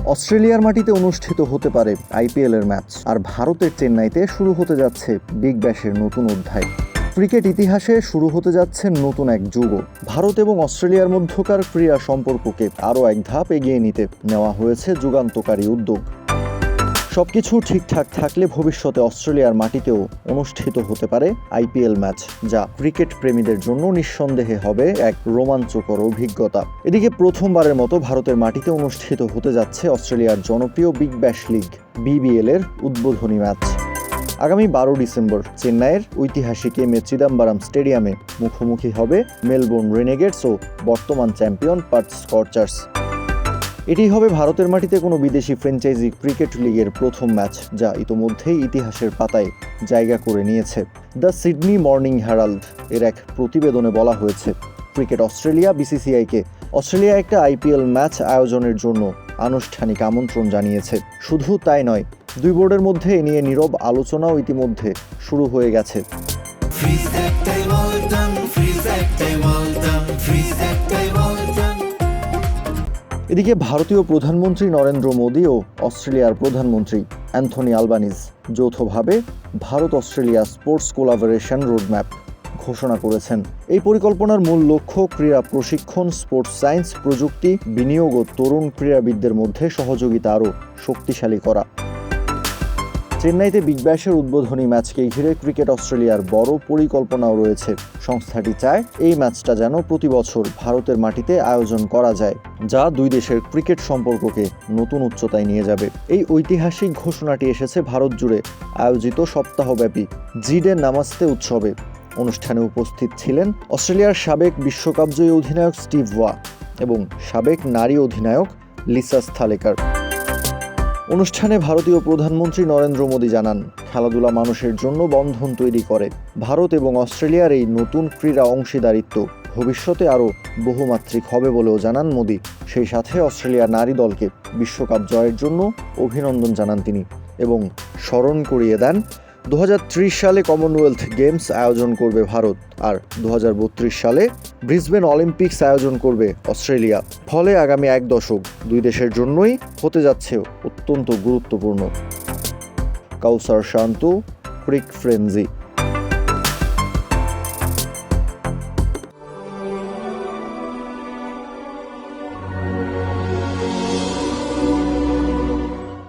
অস্ট্রেলিয়ার মাটিতে অনুষ্ঠিত হতে পারে আইপিএলের ম্যাচ, আর ভারতের চেন্নাইতে শুরু হতে যাচ্ছে বিগ ব্যাশের নতুন অধ্যায়। ক্রিকেট ইতিহাসে শুরু হতে যাচ্ছে নতুন এক যুগ। ভারত এবং অস্ট্রেলিয়ার মধ্যকার ক্রীড়া সম্পর্ককে আরও এক ধাপ এগিয়ে নিতে নেওয়া হয়েছে যুগান্তকারী উদ্যোগ। সবকিছু ঠিকঠাক থাকলে ভবিষ্যতে অস্ট্রেলিয়ার মাটিতেও অনুষ্ঠিত হতে পারে আইপিএল ম্যাচ, যা ক্রিকেট প্রেমীদের জন্য নিঃসন্দেহে হবে এক রোমাঞ্চকর অভিজ্ঞতা। এদিকে প্রথমবারের মতো ভারতের মাটিতে অনুষ্ঠিত হতে যাচ্ছে অস্ট্রেলিয়ার জনপ্রিয় বিগ ব্যাশ লিগ বিবিএল এর উদ্বোধনী ম্যাচ। আগামী 12 ডিসেম্বর চেন্নাইয়ের ঐতিহাসিক এম.এ. চিদাম্বরম স্টেডিয়ামে মুখোমুখি হবে মেলবোর্ন রেনেগেডস ও বর্তমান চ্যাম্পিয়ন পার্থ স্করচার্স। এটি হবে ভারতের মাটিতে কোনো বিদেশি ফ্র্যাঞ্চাইজি ক্রিকেট লিগের প্রথম ম্যাচ, যা ইতোমধ্যেই ইতিহাসের পাতায় জায়গা করে নিয়েছে। দ্য সিডনি মর্নিং হেরাল্ড এর এক প্রতিবেদনে বলা হয়েছে, ক্রিকেট অস্ট্রেলিয়া বিসিসিআইকে অস্ট্রেলিয়া একটা আইপিএল ম্যাচ আয়োজনের জন্য আনুষ্ঠানিক আমন্ত্রণ জানিয়েছে। শুধু তাই নয়, দুই বোর্ডের মধ্যে এ নিয়ে নীরব আলোচনাও ইতিমধ্যে শুরু হয়ে গেছে। এদিকে ভারতীয় প্রধানমন্ত্রী নরেন্দ্র মোদী ও অস্ট্রেলিয়ার প্রধানমন্ত্রী অ্যান্থনি আলবানিজ যৌথভাবে Bharat Australia sports collaboration roadmap ঘোষণা করেছেন। এই পরিকল্পনার মূল লক্ষ্য ক্রীড়া প্রশিক্ষণ, স্পোর্টস সায়েন্স, প্রযুক্তি, বিনিয়োগ ও তরুণ ক্রীড়াবিদদের মধ্যে সহযোগিতা আরও শক্তিশালী করা। চেন্নাইতে বিগ ব্যাশের উদ্বোধনী ম্যাচকে ঘিরে ক্রিকেট অস্ট্রেলিয়ার বড় পরিকল্পনাও রয়েছে। সংস্থাটি চায় এই ম্যাচটা যেন প্রতি বছর ভারতের মাটিতে আয়োজন করা যায়, যা দুই দেশের ক্রিকেট সম্পর্ককে নতুন উচ্চতায় নিয়ে যাবে। এই ঐতিহাসিক ঘোষণাটি এসেছে ভারত জুড়ে আয়োজিত সপ্তাহব্যাপী জি-ডে নামাস্তে উৎসবে। অনুষ্ঠানে উপস্থিত ছিলেন অস্ট্রেলিয়ার সাবেক বিশ্বকাপজয়ী অধিনায়ক স্টিভ ওয়া এবং সাবেক নারী অধিনায়ক লিসা স্থলেকার। অনুষ্ঠানে ভারতীয় প্রধানমন্ত্রী নরেন্দ্র মোদী জানান, খেলাধুলা মানুষের জন্য বন্ধন তৈরি করে। ভারত এবং অস্ট্রেলিয়ার এই নতুন ক্রীড়া অংশীদারিত্ব ভবিষ্যতে আরও বহুমাত্রিক হবে বলেও জানান মোদী। সেই সাথে অস্ট্রেলিয়ার নারী দলকে বিশ্বকাপ জয়ের জন্য অভিনন্দন জানান তিনি এবং স্মরণ করিয়ে দেন 2030 সালে কমনওয়েলথ গেমস আয়োজন করবে ভারত, আর 2032 সালে ব্রিসবেন অলিম্পিক্স আয়োজন করবে অস্ট্রেলিয়া। ফলে আগামী এক দশক দুই দেশের জন্যই হতে যাচ্ছে অত্যন্ত গুরুত্বপূর্ণ। কাউসার শান্ত, ক্রিক ফ্রেঞ্জি।